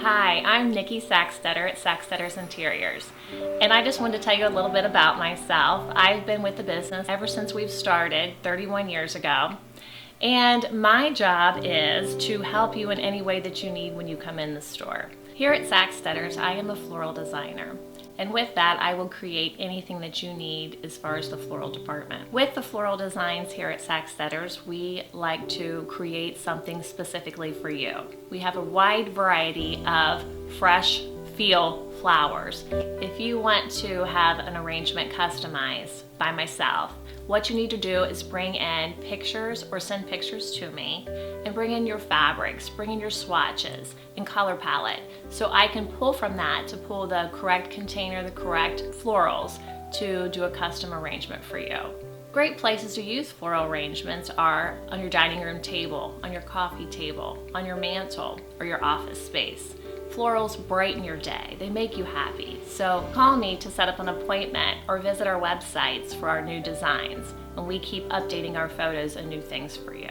Hi, I'm Nikki Sacksteder at Sacksteder's Interiors, and I just wanted to tell you a little bit about myself. I've been with the business ever since we've started 31 years ago, and my job is to help you in any way that you need when you come in the store. Here at Sacksteder's, I am a floral designer. And with that, I will create anything that you need as far as the floral department. With the floral designs here at Sacksteder's, we like to create something specifically for you. We have a wide variety of fresh feel flowers. If you want to have an arrangement customized by myself, what you need to do is bring in pictures or send pictures to me and bring in your fabrics, bring in your swatches and color palette so I can pull from that to pull the correct container, the correct florals to do a custom arrangement for you. Great places to use floral arrangements are on your dining room table, on your coffee table, on your mantle, or your office space. Florals brighten your day. They make you happy. So call me to set up an appointment or visit our websites for our new designs, and we keep updating our photos and new things for you.